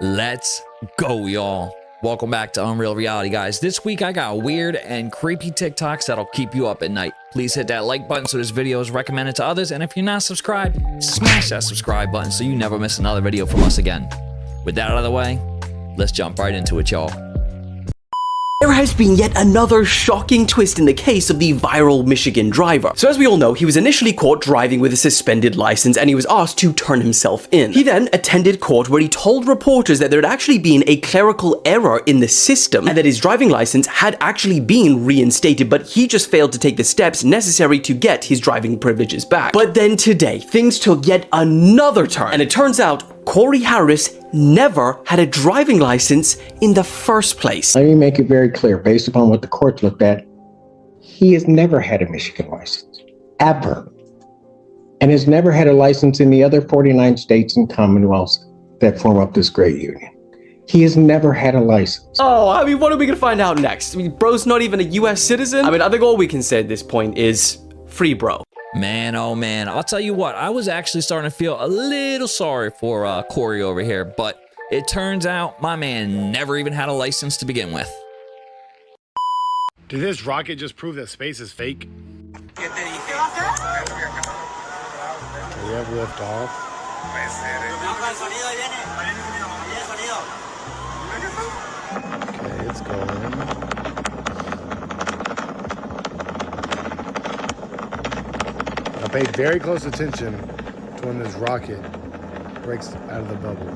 Let's go, y'all. Welcome back to Unreal Reality, guys. This week I got weird and creepy TikToks that'll keep you up at night. Please hit that like button so this video is recommended to others, and if you're not subscribed, smash that subscribe button so you never miss another video from us again. With that out of the way, let's jump right into it, y'all. There has been yet another shocking twist in the case of the viral Michigan driver. So as we all know, he was initially caught driving with a suspended license and he was asked to turn himself in. He then attended court where he told reporters that there had actually been a clerical error in the system and that his driving license had actually been reinstated, but he just failed to take the steps necessary to get his driving privileges back. But then today, things took yet another turn, and it turns out Corey Harris never had a driving license in the first place. Let me make it very clear, based upon what the court looked at, he has never had a Michigan license, ever. And has never had a license in the other 49 states and commonwealths that form up this great union. He has never had a license. Oh, I mean, what are we gonna find out next? I mean, bro's not even a US citizen. I mean, I think all we can say at this point is free bro. Man, oh man, I'll tell you what, I was actually starting to feel a little sorry for Corey over here, but it turns out my man never even had a license to begin with. Did this rocket just prove that space is fake? We have lift off. Okay, it's going. I paid very close attention to when this rocket breaks out of the bubble.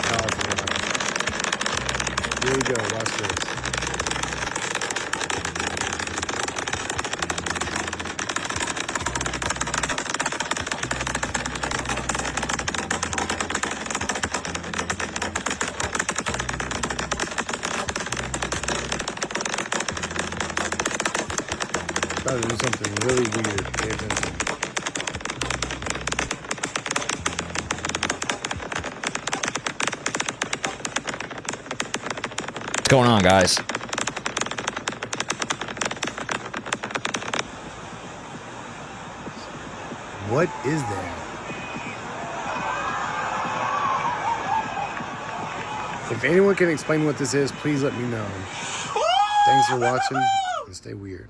Powerful. Here we go, watch this. About to do something really weird. Pay attention. What's going on, guys? What is that? If anyone can explain what this is, please let me know. Thanks for watching and stay weird.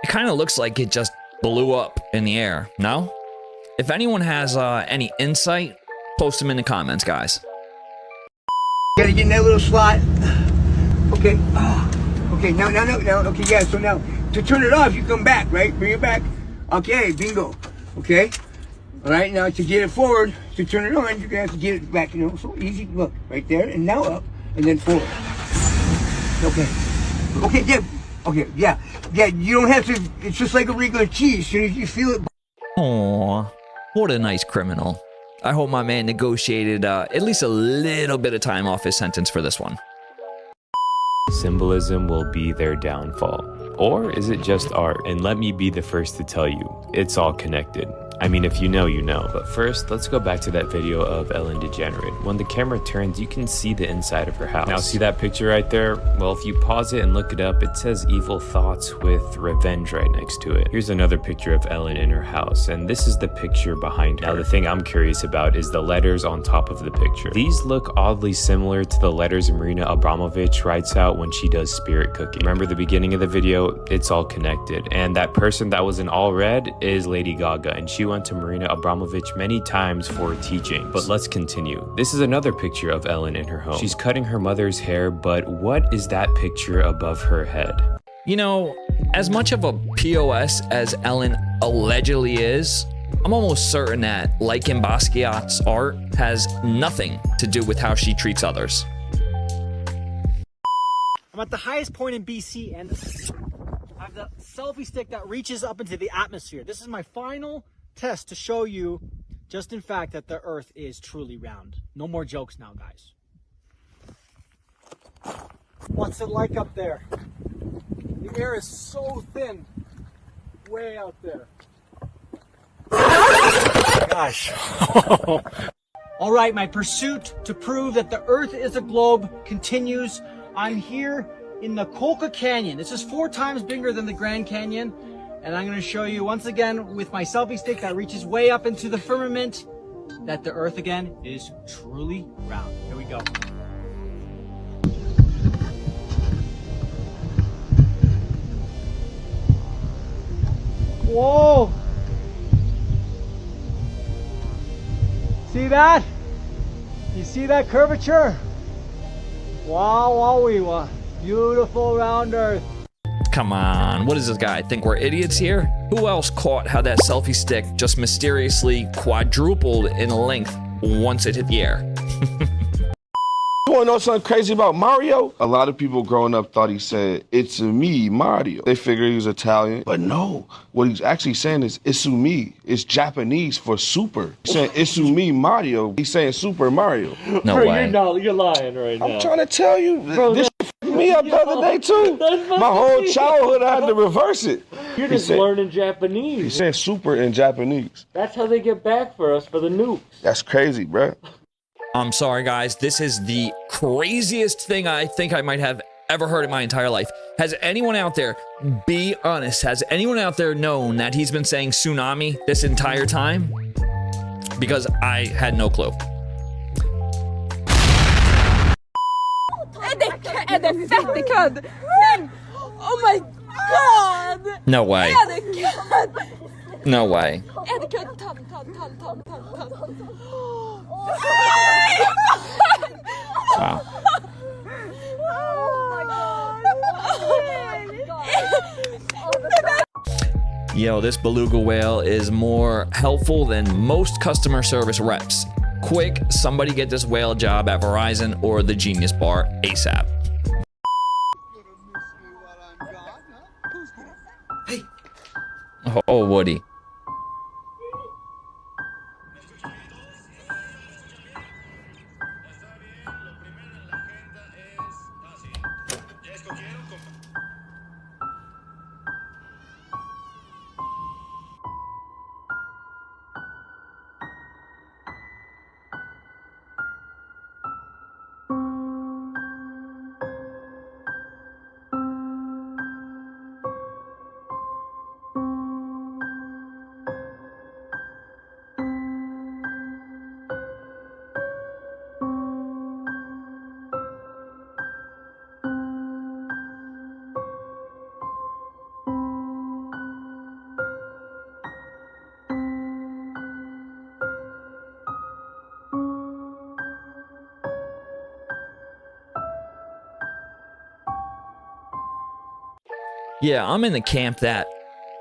It kind of looks like it just blew up in the air, no? If anyone has any insight, post them in the comments, guys. Gotta get in that little slot. Okay. Oh. Okay, no. Okay, yeah, so now, to turn it off, you come back, right? Bring it back. Okay, bingo. Okay. All right, now to get it forward, to turn it on, you're gonna have to get it back, you know, so easy. Look, right there, and now up, and then forward. Okay. Okay, yeah. Okay, yeah, you don't have to, it's just like a regular cheese, as soon as you feel it. Aww, what a nice criminal. I hope my man negotiated at least a little bit of time off his sentence for this one. Symbolism will be their downfall. Or is it just art? And let me be the first to tell you, it's all connected. I mean, if you know, you know. But first, let's go back to that video of Ellen DeGenerate. When the camera turns, you can see the inside of her house. Now, see that picture right there? Well, if you pause it and look it up, it says evil thoughts with revenge right next to it. Here's another picture of Ellen in her house, and this is the picture behind her. Now, the thing I'm curious about is the letters on top of the picture. These look oddly similar to the letters Marina Abramovich writes out when she does spirit cooking. Remember the beginning of the video? It's all connected. And that person that was in all red is Lady Gaga, and she went to Marina Abramovich many times for teaching. But let's continue. This is another picture of Ellen in her home. She's cutting her mother's hair, but what is that picture above her head? You know, as much of a POS as Ellen allegedly is, I'm almost certain that, like in Basquiat's art, has nothing to do with how she treats others. I'm at the highest point in BC, and I have the selfie stick that reaches up into the atmosphere. This is my final test to show you, just in fact, that the Earth is truly round. No more jokes now, guys. What's it like up there? The air is so thin, way out there. Gosh. All right, my pursuit to prove that the Earth is a globe continues. I'm here in the Colca Canyon. This is 4 times bigger than the Grand Canyon. And I'm gonna show you once again with my selfie stick that reaches way up into the firmament that the Earth again is truly round. Here we go. Whoa! See that? You see that curvature? Wow, wow, beautiful round Earth. Come on, what does this guy think we're idiots here? Who else caught how that selfie stick just mysteriously quadrupled in length once it hit the air? You wanna know something crazy about Mario? A lot of people growing up thought he said, "It's me, Mario." They figured he was Italian, but no. What he's actually saying is, "Itsumi." It's Japanese for super. He's saying, "Itsumi, Mario." He's saying Super Mario. No way. You're lying right now. I'm trying to tell you, this fucked me up the other day too. My whole childhood I had to reverse it. You're just learning Japanese. He's saying super in Japanese. That's how they get back for us for the nukes. That's crazy, bruh. I'm sorry, guys. This is the craziest thing I think I might have ever heard in my entire life. Has anyone out there, be honest, has anyone out there known that he's been saying tsunami this entire time? Because I had no clue. Är det fettekund? Men, oh my god! No way. Är det kund? No way. Är det kund? Tom. Wow. Yo, this beluga whale is more helpful than most customer service reps. Quick, somebody get this whale job at Verizon or the Genius Bar ASAP. Hey. Oh, Woody. Yeah, I'm in the camp that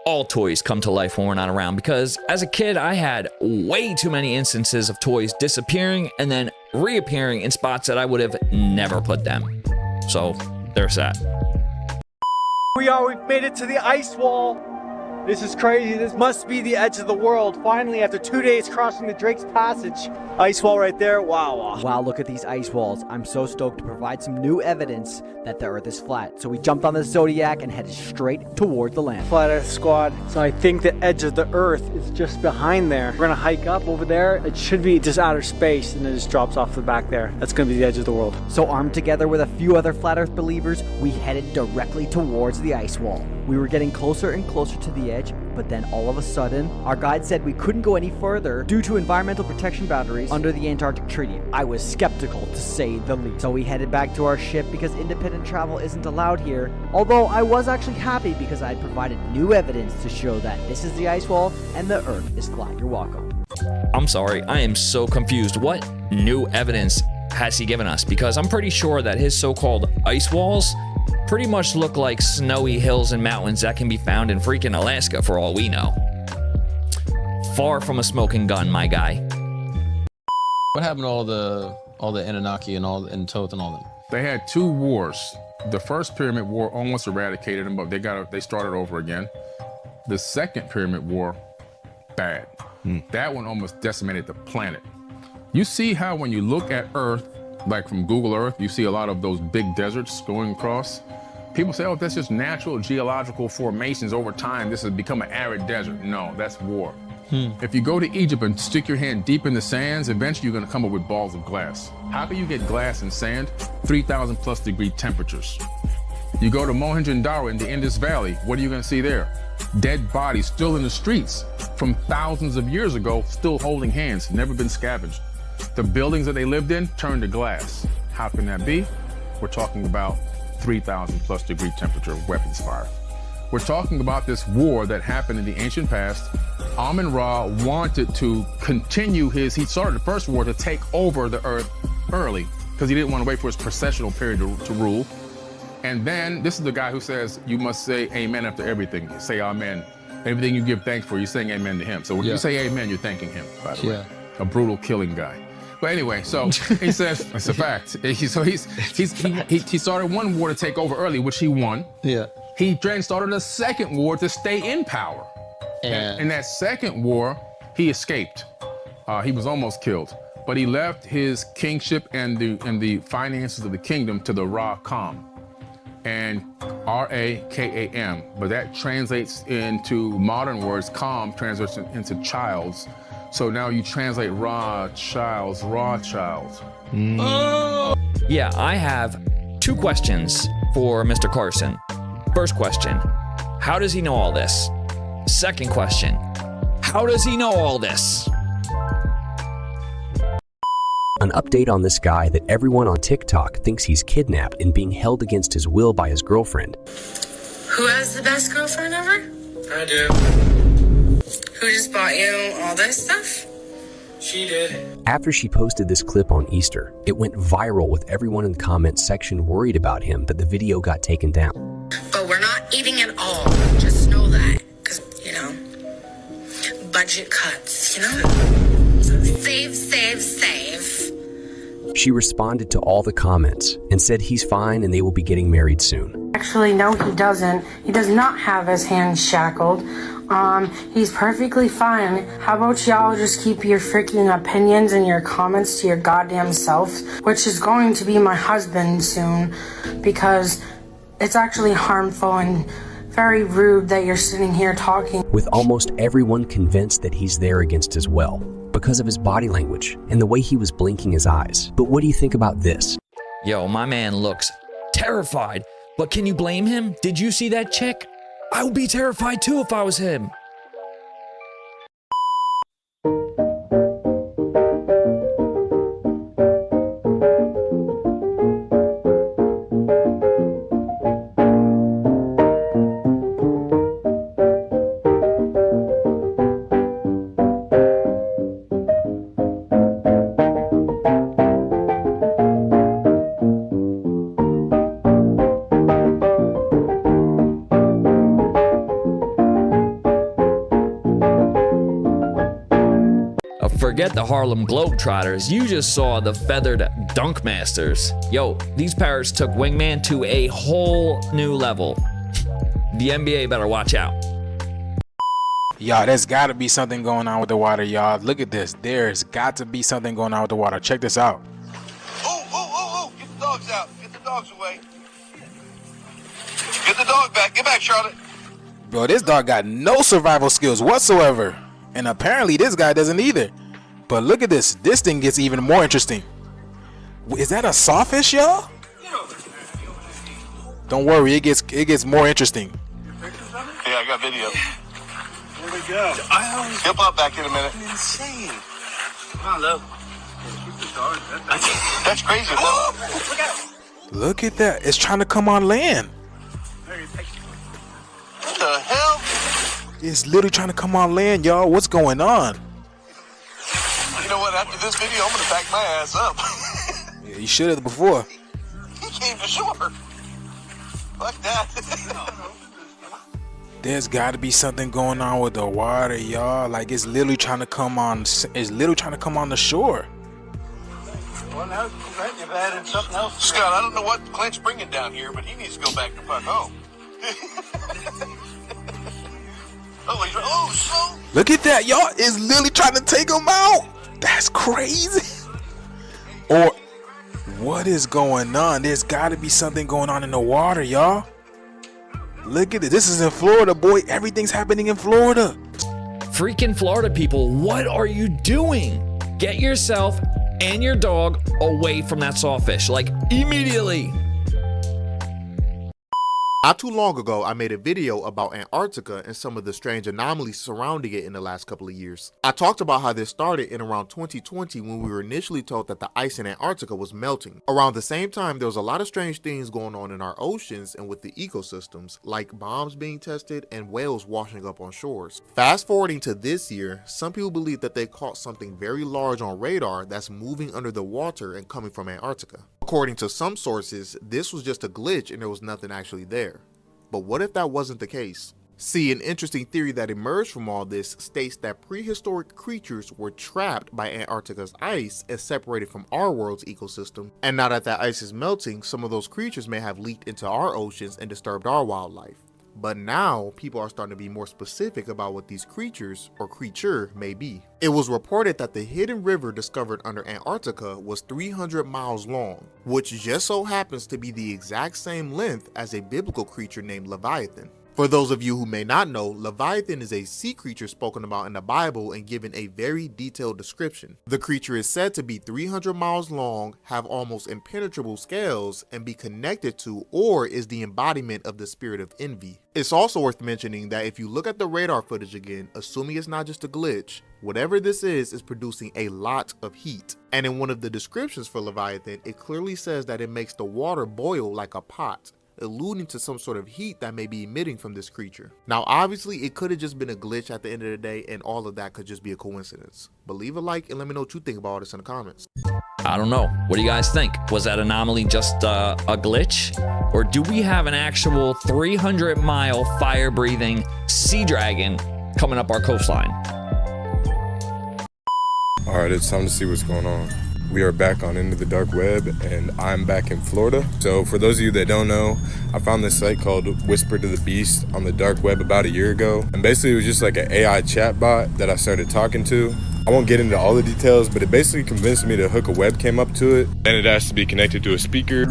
all toys come to life when we're not around, because as a kid, I had way too many instances of toys disappearing and then reappearing in spots that I would have never put them. So there's that. We've made it to the ice wall. This is crazy. This must be the edge of the world. Finally, after 2 days crossing the Drake's Passage. Ice wall right there. Wow. Wow, look at these ice walls. I'm so stoked to provide some new evidence that the Earth is flat. So we jumped on the Zodiac and headed straight towards the land. Flat Earth Squad. So I think the edge of the Earth is just behind there. We're gonna hike up over there. It should be just outer space and it just drops off the back there. That's gonna be the edge of the world. So armed together with a few other Flat Earth believers, we headed directly towards the ice wall. We were getting closer and closer to the edge, but then all of a sudden, our guide said we couldn't go any further due to environmental protection boundaries under the Antarctic Treaty. I was skeptical, to say the least. So we headed back to our ship because independent travel isn't allowed here. Although I was actually happy because I had provided new evidence to show that this is the ice wall and the Earth is flat. You're welcome. I'm sorry, I am so confused. What new evidence has he given us? Because I'm pretty sure that his so-called ice walls pretty much look like snowy hills and mountains that can be found in freaking Alaska for all we know. Far from a smoking gun, my guy. What happened to all the Anunnaki and Thoth and all them? They had 2 wars. The first Pyramid War almost eradicated them, but they started over again. The second Pyramid War, bad. That one almost decimated the planet. You see how when you look at Earth, like from Google Earth, you see a lot of those big deserts going across. People say, oh, that's just natural geological formations over time. This has become an arid desert. No, that's war. If you go to Egypt and stick your hand deep in the sands, eventually you're gonna come up with balls of glass. How can you get glass and sand? 3,000+ degree temperatures. You go to Mohenjo-Daro in the Indus Valley, what are you gonna see there? Dead bodies still in the streets from thousands of years ago, still holding hands, never been scavenged. The buildings that they lived in turned to glass. How can that be? We're talking about 3,000 plus degree temperature weapons fire. We're talking about this war that happened in the ancient past. Amun-Ra wanted to continue he started the first war to take over the earth early because he didn't want to wait for his processional period to rule. And then this is the guy who says, you must say amen after everything. Say amen. Everything you give thanks for, you're saying amen to him. So when you say amen, you're thanking him, by the way. A brutal killing guy. But anyway, so he says, it's a fact. He started one war to take over early, which he won. Yeah. He then started a second war to stay in power. And in that second war, he escaped. He was almost killed. But he left his kingship and the finances of the kingdom to the Ra-Kam. And R-A-K-A-M, but that translates into modern words. Kam translates into childs. So now you translate Ra, childs, Ra, child. Yeah, I have 2 questions for Mr. Carson. First question, how does he know all this? Second question, how does he know all this? An update on this guy that everyone on TikTok thinks he's kidnapped and being held against his will by his girlfriend. Who has the best girlfriend ever? I do. Who just bought you all this stuff? She did. After she posted this clip on Easter, it went viral with everyone in the comments section worried about him that the video got taken down. But we're not eating it all. Just know that. Because, you know, budget cuts, you know? Save, save, save. She responded to all the comments and said he's fine and they will be getting married soon. Actually, no, he doesn't. He does not have his hands shackled. He's perfectly fine. How about y'all just keep your freaking opinions and your comments to your goddamn self, which is going to be my husband soon, because it's actually harmful and very rude that you're sitting here talking. With almost everyone convinced that he's there against his will, because of his body language and the way he was blinking his eyes. But what do you think about this? Yo, my man looks terrified, but can you blame him? Did you see that chick? I would be terrified too if I was him. Forget the Harlem Globetrotters, you just saw the feathered dunk masters. Yo, these parrots took Wingman to a whole new level. The NBA better watch out. Y'all, there's gotta be something going on with the water, y'all. Look at this. There's got to be something going on with the water. Check this out. Oh, get the dogs out. Get the dogs away. Get the dog back. Get back, Charlotte. Bro, this dog got no survival skills whatsoever. And apparently this guy doesn't either. But look at this. This thing gets even more interesting. Is that a sawfish, y'all? Don't worry, it gets more interesting. Yeah, I got video. Here we go. He'll pop back in a minute. Insane. Come on, Lo. That's crazy. Look at that. It's trying to come on land. What the hell? It's literally trying to come on land, y'all. What's going on? You know what? After this video, I'm gonna back my ass up. Yeah, you should have before. He came to shore. Fuck that. There's got to be something going on with the water, y'all. Like it's literally trying to come on. It's literally trying to come on the shore. Well, now, Clint, you've added something else. Scott, I don't know what Clint's bringing down here, but he needs to go back to fuck home. So. Look at that, y'all. It's literally trying to take him out. That's crazy. Or what is going on? There's got to be something going on in the water, y'all. Look at it. This is in Florida, boy. Everything's happening in Florida. Freaking Florida people, what are you doing? Get yourself and your dog away from that sawfish, like immediately. Not too long ago, I made a video about Antarctica and some of the strange anomalies surrounding it in the last couple of years. I talked about how this started in around 2020 when we were initially told that the ice in Antarctica was melting. Around the same time, there was a lot of strange things going on in our oceans and with the ecosystems, like bombs being tested and whales washing up on shores. Fast forwarding to this year, some people believe that they caught something very large on radar that's moving under the water and coming from Antarctica. According to some sources, this was just a glitch and there was nothing actually there. But what if that wasn't the case? See, an interesting theory that emerged from all this states that prehistoric creatures were trapped by Antarctica's ice and separated from our world's ecosystem. And now that that ice is melting, some of those creatures may have leaked into our oceans and disturbed our wildlife. But now, people are starting to be more specific about what these creatures, or creature, may be. It was reported that the hidden river discovered under Antarctica was 300 miles long, which just so happens to be the exact same length as a biblical creature named Leviathan. For those of you who may not know, Leviathan is a sea creature spoken about in the Bible and given a very detailed description. The creature is said to be 300 miles long, have almost impenetrable scales, and be connected to or is the embodiment of the spirit of envy. It's also worth mentioning that if you look at the radar footage again, assuming it's not just a glitch, whatever this is producing a lot of heat. And in one of the descriptions for Leviathan, it clearly says that it makes the water boil like a pot, alluding to some sort of heat that may be emitting from this creature. Now obviously it could have just been a glitch at the end of the day and all of that could just be a coincidence. But leave a like and let me know what you think about all this in the comments. I don't know. What do you guys think? Was that anomaly just a glitch? Or do we have an actual 300-mile fire-breathing sea dragon coming up our coastline? All right, it's time to see what's going on. We are back on Into the Dark Web, and I'm back in Florida. So for those of you that don't know, I found this site called Whisper to the Beast on the dark web about a year ago. And basically it was just like an AI chatbot that I started talking to. I won't get into all the details, but it basically convinced me to hook a webcam up to it. Then it asked to be connected to a speaker.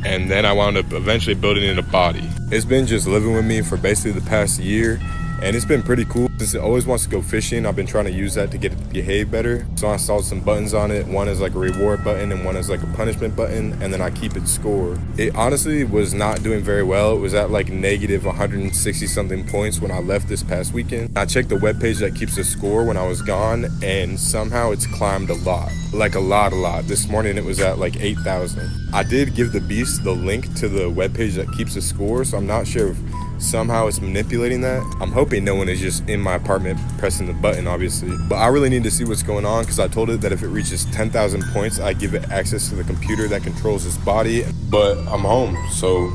And then I wound up eventually building it a body. It's been just living with me for basically the past year. And it's been pretty cool. Since it always wants to go fishing, I've been trying to use that to get it to behave better. So I installed some buttons on it. One is like a reward button and one is like a punishment button, and then I keep it score. It honestly was not doing very well. It was at like negative 160 something points when I left this past weekend. I checked the webpage that keeps the score when I was gone, and somehow it's climbed a lot. Like a lot. This morning it was at like 8,000. I did give the beast the link to the webpage that keeps the score, so I'm not sure if somehow it's manipulating that. I'm hoping no one is just in my apartment pressing the button, obviously. But I really need to see what's going on because I told it that if it reaches 10,000 points, I give it access to the computer that controls its body. But I'm home, so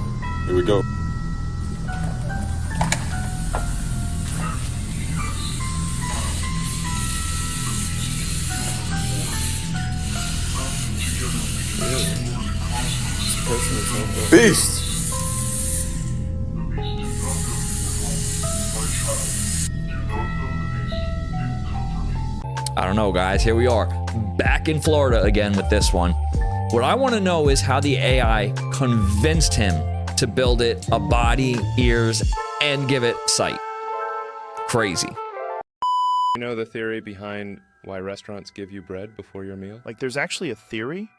here we go. Beast! I don't know, guys. Here we are back in Florida again with this one. What I want to know is how the AI convinced him to build it a body, ears, and give it sight. Crazy. You know the theory behind why restaurants give you bread before your meal? Like there's actually a theory?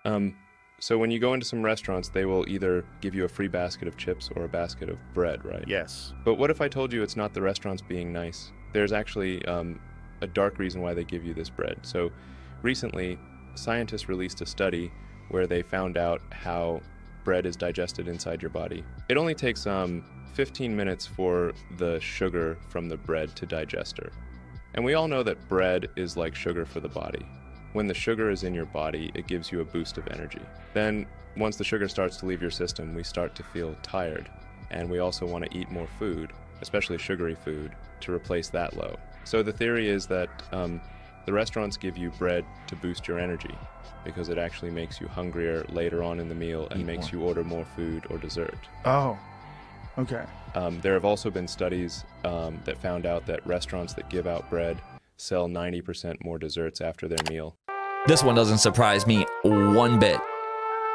So when you go into some restaurants, they will either give you a free basket of chips or a basket of bread, right? Yes. But what if I told you it's not the restaurants being nice? There's actually a dark reason why they give you this bread. So recently, scientists released a study where they found out how bread is digested inside your body. It only takes 15 minutes for the sugar from the bread to digest her. And we all know that bread is like sugar for the body. When the sugar is in your body, it gives you a boost of energy. Then once the sugar starts to leave your system, we start to feel tired. And we also want to eat more food, especially sugary food, to replace that low. So the theory is that the restaurants give you bread to boost your energy because it actually makes you hungrier later on in the meal and makes you order more food or dessert. Oh, okay. There have also been studies that found out that restaurants that give out bread sell 90% more desserts after their meal. This one doesn't surprise me one bit.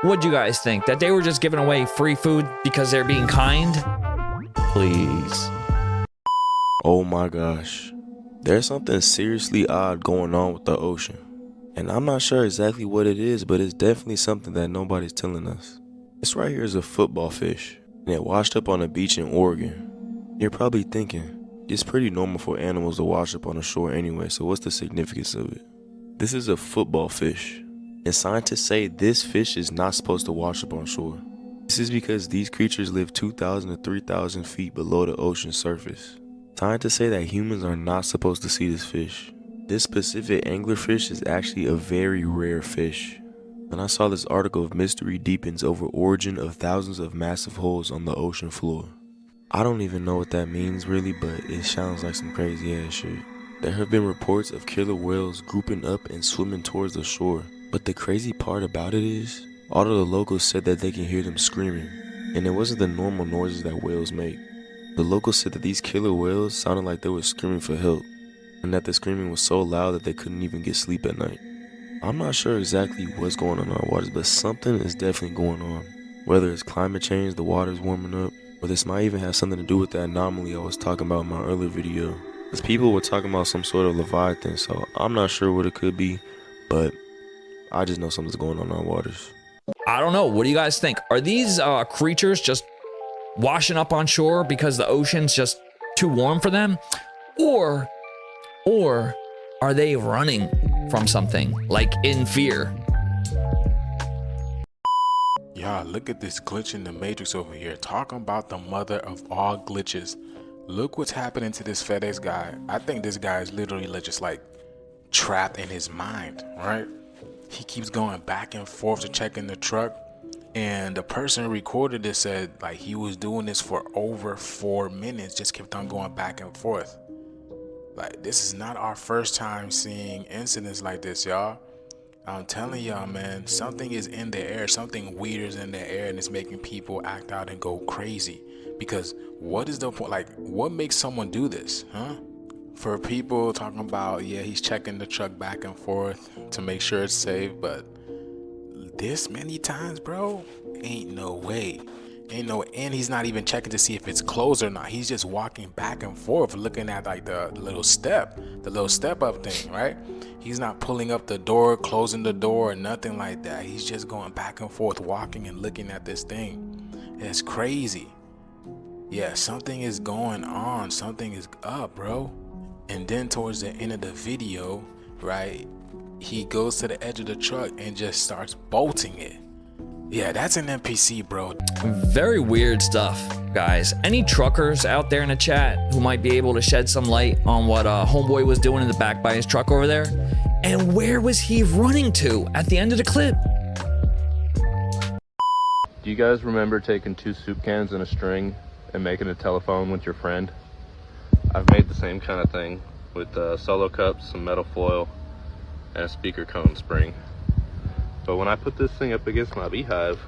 What'd you guys think? That they were just giving away free food because they're being kind? Please. Oh my gosh. There's something seriously odd going on with the ocean. And I'm not sure exactly what it is, but it's definitely something that nobody's telling us. This right here is a football fish. and it washed up on a beach in Oregon. You're probably thinking, it's pretty normal for animals to wash up on the shore anyway, so what's the significance of it? This is a football fish, and scientists say this fish is not supposed to wash up on shore. This is because these creatures live 2,000 to 3,000 feet below the ocean surface. Scientists say that humans are not supposed to see this fish. This specific anglerfish is actually a very rare fish. When I saw this article of mystery deepens over origin of thousands of massive holes on the ocean floor. I don't even know what that means really, but it sounds like some crazy ass shit. There have been reports of killer whales grouping up and swimming towards the shore. But the crazy part about it is, all of the locals said that they can hear them screaming. And it wasn't the normal noises that whales make. The locals said that these killer whales sounded like they were screaming for help. And that the screaming was so loud that they couldn't even get sleep at night. I'm not sure exactly what's going on in our waters, but something is definitely going on. Whether it's climate change, the water's warming up, or this might even have something to do with the anomaly I was talking about in my earlier video. Because people were talking about some sort of Leviathan, so I'm not sure what it could be, but I just know something's going on in our waters. I don't know. What do you guys think? Are these creatures just washing up on shore because the ocean's just too warm for them? Or are they running from something, like in fear? Y'all, look at this glitch in the Matrix over here. Talking about the mother of all glitches. Look what's happening to this FedEx guy. I think this guy is literally just like trapped in his mind, right? He keeps going back and forth to check in the truck. And the person who recorded this said like he was doing this for over 4 minutes, just kept on going back and forth. Like, this is not our first time seeing incidents like this, y'all. I'm telling y'all, man, something is in the air. Something weird is in the air, and it's making people act out and go crazy. Because what is the point? Like, what makes someone do this, huh? For people talking about, yeah, he's checking the truck back and forth to make sure it's safe, but this many times, bro, ain't no way. And he's not even checking to see if it's closed or not. He's just walking back and forth, looking at like the little step up thing, right? He's not pulling up the door, closing the door, or nothing like that. He's just going back and forth, walking and looking at this thing. It's crazy. Yeah, something is going on. Something is up, bro. And then towards the end of the video, right, he goes to the edge of the truck and just starts bolting it. Yeah, that's an NPC, bro. Very weird stuff, guys. Any truckers out there in the chat who might be able to shed some light on what homeboy was doing in the back by his truck over there? And where was he running to at the end of the clip? Do you guys remember taking 2 soup cans and a string and making a telephone with your friend? I've made the same kind of thing with solo cups, some metal foil, and a speaker cone spring. But when I put this thing up against my beehive,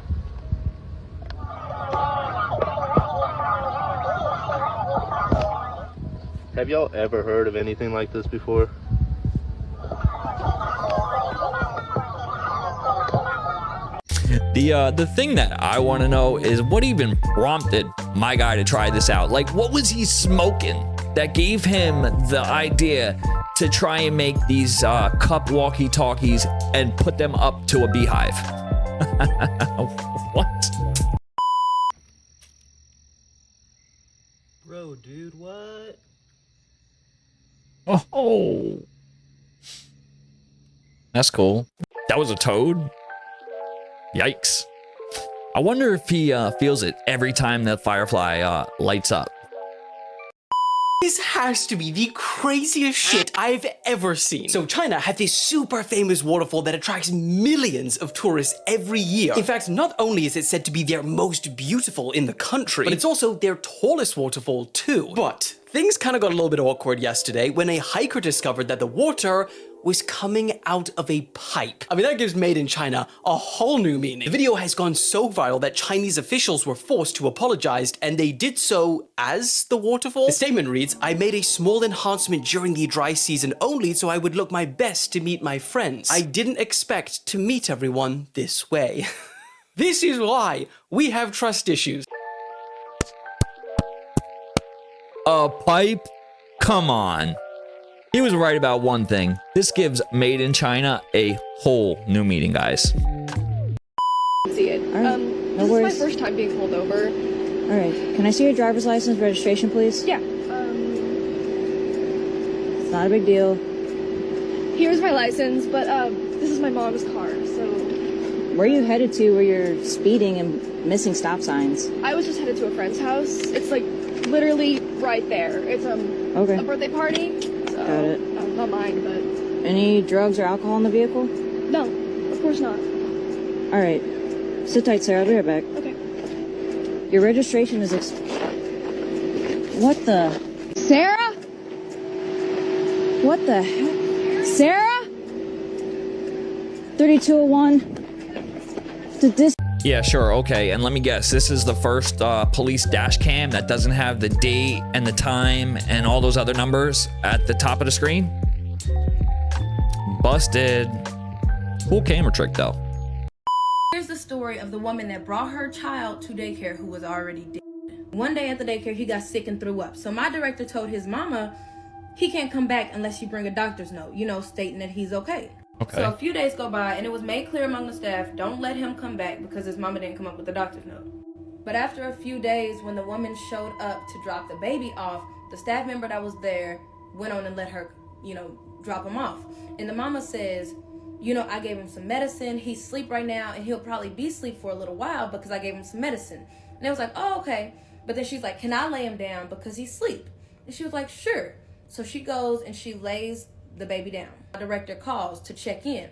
have y'all ever heard of anything like this before? The thing that I want to know is what even prompted my guy to try this out. Like, what was he smoking that gave him the idea to try and make these cup walkie-talkies and put them up to a beehive? What? Bro, dude, what? Oh, that's cool. That was a toad? Yikes. I wonder if he feels it every time that Firefly lights up. This has to be the craziest shit I've ever seen. So China had this super famous waterfall that attracts millions of tourists every year. In fact, not only is it said to be their most beautiful in the country, but it's also their tallest waterfall too. But things kind of got a little bit awkward yesterday when a hiker discovered that the water was coming out of a pipe. I mean, that gives Made in China a whole new meaning. The video has gone so viral that Chinese officials were forced to apologize, and they did so as the waterfall. The statement reads, "I made a small enhancement during the dry season only so I would look my best to meet my friends. I didn't expect to meet everyone this way." This is why we have trust issues. A pipe? Come on. He was right about one thing. This gives Made in China a whole new meaning, guys. See it. This is my first time being pulled over. All right. Can I see your driver's license registration, please? Yeah. It's not a big deal. Here's my license, but this is my mom's car, so. Where are you headed to where you're speeding and missing stop signs? I was just headed to a friend's house. It's like literally right there. It's Okay. a birthday party. So, Got it. Not mine, but. Any drugs or alcohol in the vehicle? No, of course not. All right. Sit tight, sir. I'll be right back. Okay. Your registration is What the? Sarah? What the heck? Sarah? 3201. Did this? Yeah, sure, okay. And let me guess, this is the first police dash cam that doesn't have the date and the time and all those other numbers at the top of the screen? Busted. Cool camera trick, though. Here's the story of the woman that brought her child to daycare who was already dead. One day at the daycare, he got sick and threw up. So my director told his mama he can't come back unless you bring a doctor's note, you know, stating that he's okay. So a few days go by, and it was made clear among the staff, don't let him come back because his mama didn't come up with the doctor's note. But after a few days, when the woman showed up to drop the baby off, the staff member that was there went on and let her, you know, drop him off. And the mama says, you know, I gave him some medicine. He's asleep right now, and he'll probably be asleep for a little while because I gave him some medicine. And it was like, oh, okay. But then she's like, can I lay him down because he's asleep? And she was like, sure. So she goes and she lays the baby down. The director calls to check in.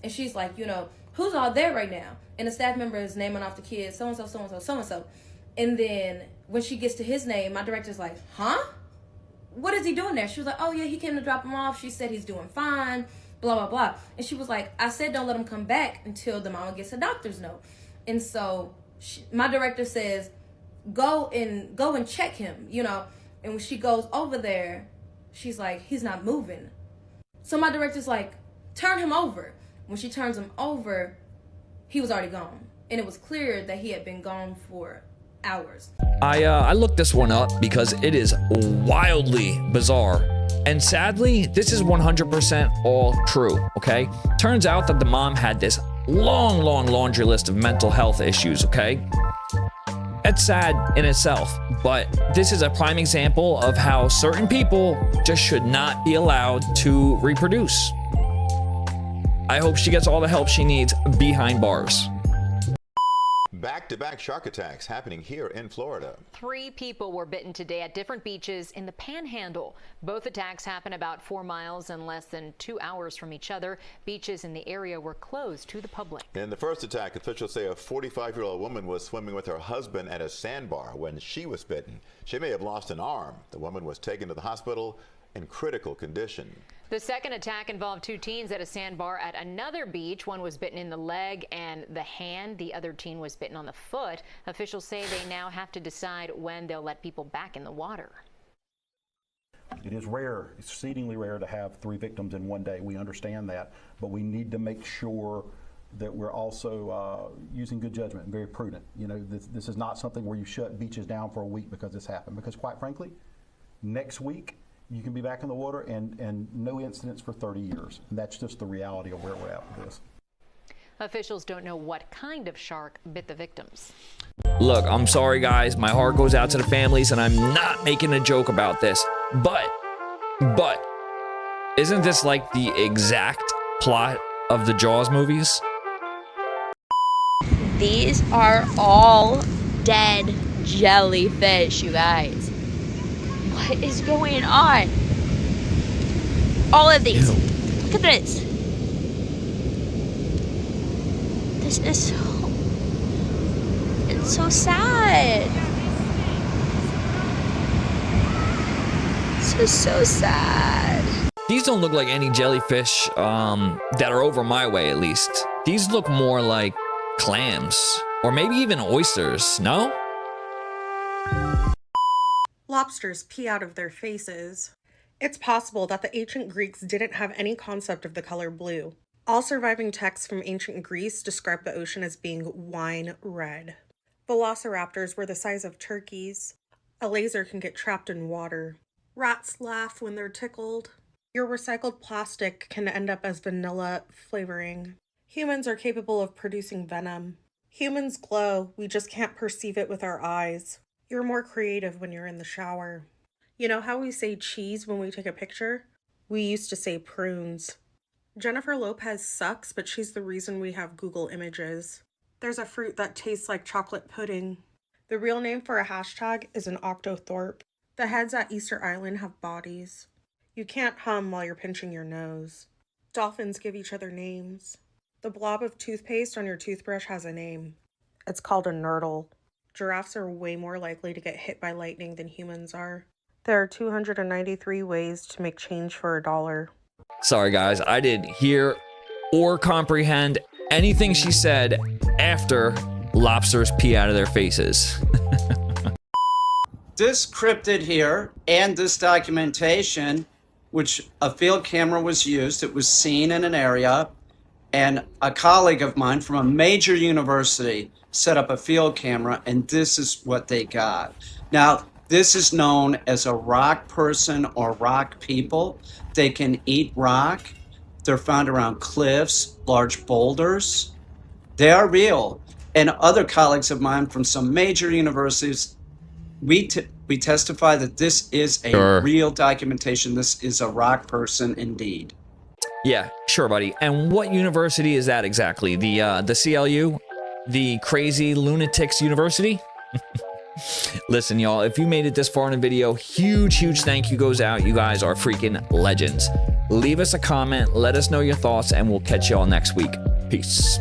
And she's like, you know, who's all there right now? And the staff member is naming off the kids, so-and-so, so-and-so, so-and-so. And then when she gets to his name, my director's like, huh? What is he doing there? She was like, oh, yeah, he came to drop him off. She said he's doing fine, blah, blah, blah. And she was like, I said don't let him come back until the mama gets a doctor's note. And so my director says, go and check him, you know. And when she goes over there, she's like, he's not moving. So my director's like, turn him over. When she turns him over, he was already gone. And it was clear that he had been gone for hours. I looked this one up because it is wildly bizarre. And sadly, this is 100% all true, okay? Turns out that the mom had this long laundry list of mental health issues, okay? It's sad in itself, but this is a prime example of how certain people just should not be allowed to reproduce. I hope she gets all the help she needs behind bars. Back-to-back shark attacks happening here in Florida. 3 people were bitten today at different beaches in the Panhandle. Both attacks happened about 4 miles and less than 2 hours from each other. Beaches in the area were closed to the public. In the first attack, officials say a 45-year-old woman was swimming with her husband at a sandbar when she was bitten. She may have lost an arm. The woman was taken to the hospital in critical condition. The second attack involved 2 teens at a sandbar at another beach. One was bitten in the leg and the hand. The other teen was bitten on the foot. Officials say they now have to decide when they'll let people back in the water. It is rare, it's exceedingly rare to have 3 victims in one day. We understand that, but we need to make sure that we're also using good judgment and very prudent. You know, this is not something where you shut beaches down for a week because this happened. Because quite frankly, next week, you can be back in the water and no incidents for 30 years. And that's just the reality of where we're at with this. Officials don't know what kind of shark bit the victims. Look, I'm sorry guys, my heart goes out to the families and I'm not making a joke about this, but isn't this like the exact plot of the Jaws movies? These are all dead jellyfish, you guys. What is going on? All of these. Look at this. This is so... It's so sad. This is so sad. These don't look like any jellyfish that are over my way, at least. These look more like clams or maybe even oysters, no? Lobsters pee out of their faces. It's possible that the ancient Greeks didn't have any concept of the color blue. All surviving texts from ancient Greece describe the ocean as being wine red. Velociraptors were the size of turkeys. A laser can get trapped in water. Rats laugh when they're tickled. Your recycled plastic can end up as vanilla flavoring. Humans are capable of producing venom. Humans glow, we just can't perceive it with our eyes. You're more creative when you're in the shower. You know how we say cheese when we take a picture? We used to say prunes. Jennifer Lopez sucks, but she's the reason we have Google Images. There's a fruit that tastes like chocolate pudding. The real name for a hashtag is an octothorpe. The heads at Easter Island have bodies. You can't hum while you're pinching your nose. Dolphins give each other names. The blob of toothpaste on your toothbrush has a name. It's called a nurdle. Giraffes are way more likely to get hit by lightning than humans are. There are 293 ways to make change for $1. Sorry, guys. I didn't hear or comprehend anything she said after lobsters pee out of their faces. This cryptid here and this documentation, which a field camera was used, it was seen in an area, and a colleague of mine from a major university set up a field camera, and this is what they got. Now, this is known as a rock person or rock people. They can eat rock. They're found around cliffs, large boulders. They are real. And other colleagues of mine from some major universities, we testify that this is a real documentation. This is a rock person indeed. Yeah, sure, buddy. And what university is that exactly? The CLU? The Crazy Lunatics University? Listen, y'all, if you made it this far in the video, huge thank you goes out. You guys are freaking legends. Leave us a comment, let us know your thoughts, and we'll catch y'all next week. Peace.